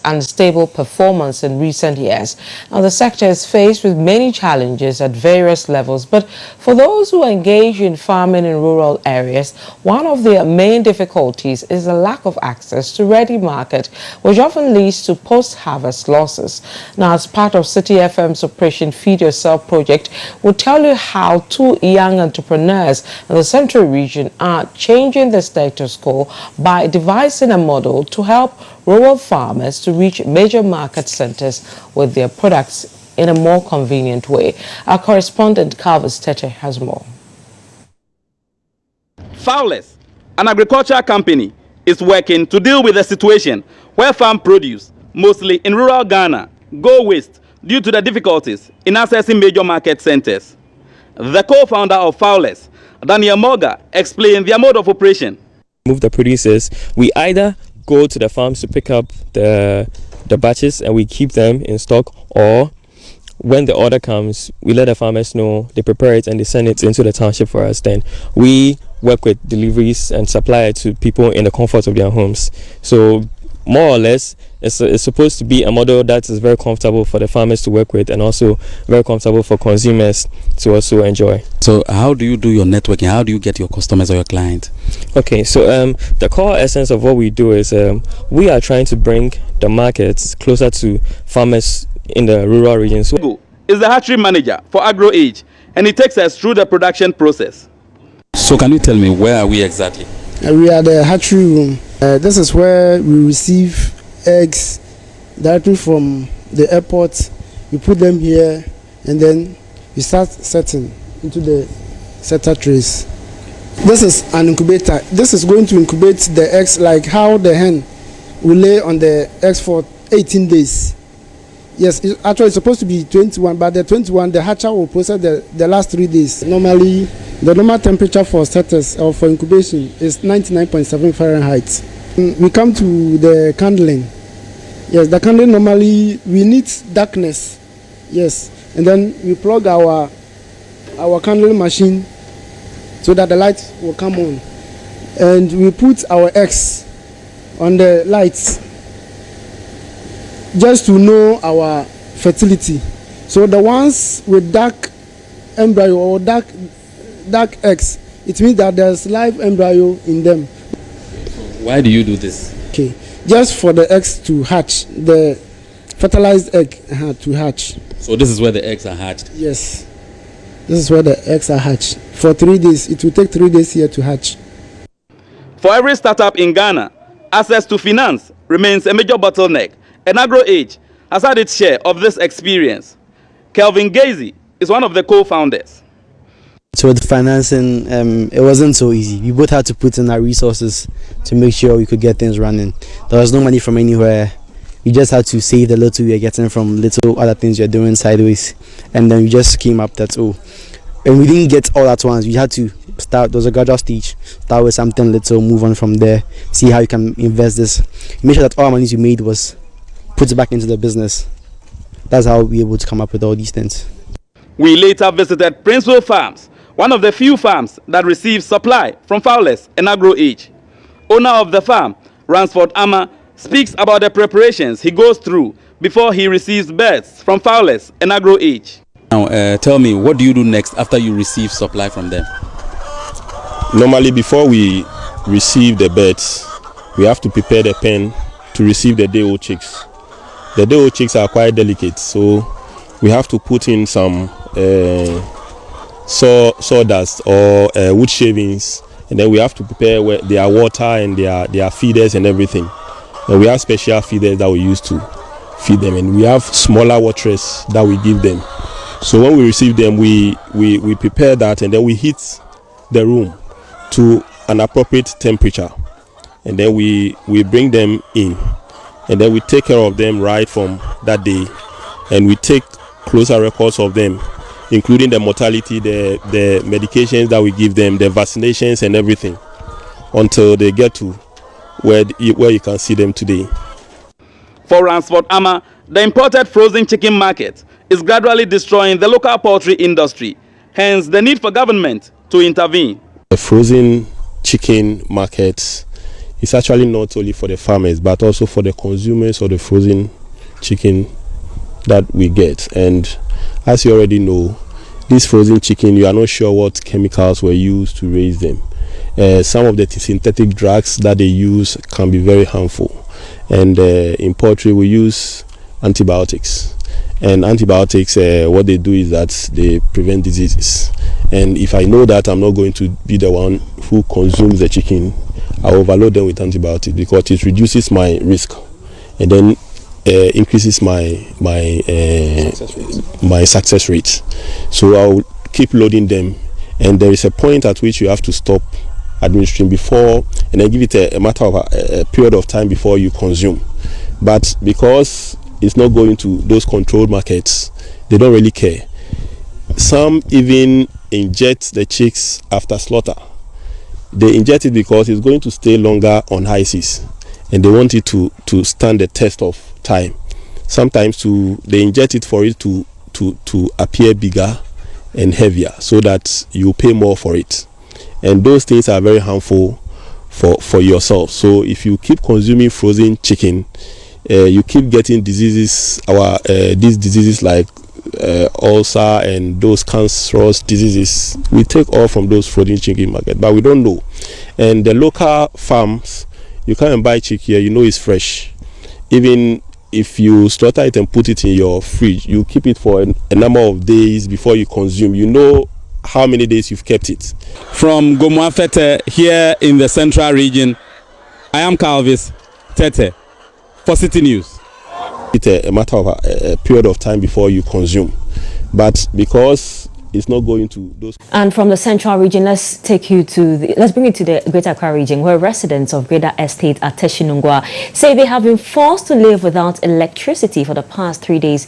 unstable performance in recent years. Now, the sector is faced with many challenges at various levels, but for those who engage in farming in rural areas, one of their main difficulties is the lack of access to ready market, which often leads to post-harvest losses. Now, as part of City FM's Operation Feed Yourself project, we'll tell you how two young entrepreneurs in the Central region are changing the status quo by devising a model to help rural farmers to reach major market centers with their products in a more convenient way. Our correspondent Carvis Tete has more. Fowlers, an agricultural company, is working to deal with a situation where farm produce, mostly in rural Ghana, go waste due to the difficulties in accessing major market centers. The co-founder of Fowlers, Daniel Morga, explained their mode of operation. Move the producers, we either go to the farms to pick up the batches and we keep them in stock, or when the order comes, we let the farmers know, they prepare it and they send it into the township for us. Then we work with deliveries and supply it to people in the comfort of their homes. So more or less, it's supposed to be a model that is very comfortable for the farmers to work with and also very comfortable for consumers to also enjoy. So how do you do your networking? How do you get your customers or your clients? Okay, so the core essence of what we do is we are trying to bring the markets closer to farmers in the rural regions. Is the hatchery manager for AgroAge, and he takes us through the production process. So can you tell me, where are we exactly? We are the hatchery room. This is where we receive eggs directly from the airport. We put them here and then we start setting into the setter trays. This is an incubator. This is going to incubate the eggs like how the hen will lay on the eggs for 18 days. Yes, actually it's supposed to be 21, but the 21, the hatcher will process the last 3 days. Normally, the normal temperature for setters or for incubation is 99.7 Fahrenheit. We come to the candling. Yes, the candling normally, we need darkness. Yes, and then we plug our candling machine so that the light will come on. And we put our eggs on the lights just to know our fertility. So the ones with dark embryo or dark eggs, it means that there's live embryo in them. Why do you do this? Okay, just for the eggs to hatch, the fertilized egg to hatch. So this is where the eggs are hatched? Yes, this is where the eggs are hatched. For 3 days, it will take 3 days here to hatch. For every startup in Ghana, access to finance remains a major bottleneck, and AgroAge has had its share of this experience. Kelvin Gazy is one of the co-founders. So with financing, it wasn't so easy. We both had to put in our resources to make sure we could get things running. There was no money from anywhere. We just had to save the little we were getting from little other things we were doing sideways. And then we just came up that, and we didn't get all at once. We had to start, there was a gradual stage. Start with something little, move on from there, see how you can invest this. Make sure that all our money we made was put it back into the business. That's how we were able to come up with all these things. We later visited Princeville Farms, one of the few farms that receives supply from Fowlers and AgroAge. Owner of the farm, Ransford Ama, speaks about the preparations he goes through before he receives birds from Fowlers and AgroAge. Now, tell me, what do you do next after you receive supply from them? Normally, before we receive the birds, we have to prepare the pen to receive the day-old chicks. The day-old chicks are quite delicate, so we have to put in some sawdust or wood shavings, and then we have to prepare their water and their feeders and everything. And we have special feeders that we use to feed them, and we have smaller waterers that we give them. So when we receive them, we prepare that, and then we heat the room to an appropriate temperature, and then we bring them in, and then we take care of them right from that day, and we take closer records of them, including the mortality, the medications that we give them, the vaccinations and everything, until they get to where you can see them today. For Ransford Ama, the imported frozen chicken market is gradually destroying the local poultry industry, hence the need for government to intervene. The frozen chicken market It's actually not only for the farmers but also for the consumers of the frozen chicken that we get. And as you already know, this frozen chicken, you are not sure what chemicals were used to raise them. Some of the synthetic drugs that they use can be very harmful. And in poultry, we use antibiotics. And antibiotics, what they do is that they prevent diseases. And if I know that I'm not going to be the one who consumes the chicken, I overload them with antibiotics because it reduces my risk and then increases my success rate. So I'll keep loading them, and there is a point at which you have to stop administering before, and then give it a matter of a period of time before you consume. But because it's not going to those controlled markets, they don't really care. Some even inject the chicks after slaughter. They inject it because it's going to stay longer on high seas, and they want it to stand the test of time. Sometimes they inject it for it to appear bigger and heavier, so that you pay more for it. And those things are very harmful for yourself. So if you keep consuming frozen chicken, you keep getting diseases. These diseases like ulcer and those cancerous diseases, we take all from those frozen chicken market, but we don't know. And the local farms, you come and buy chicken here, you know it's fresh. Even if you slaughter it and put it in your fridge, you keep it for a number of days before you consume. You know how many days you've kept it. From Gomuafete here in the central region, I am Calvis Tete for City News. It's a matter of a period of time before you consume, but because it's not going to those. And from the central region, let's bring you to the Greater Accra region, where residents of Greater Estate at Teshinungwa say they have been forced to live without electricity for the past 3 days,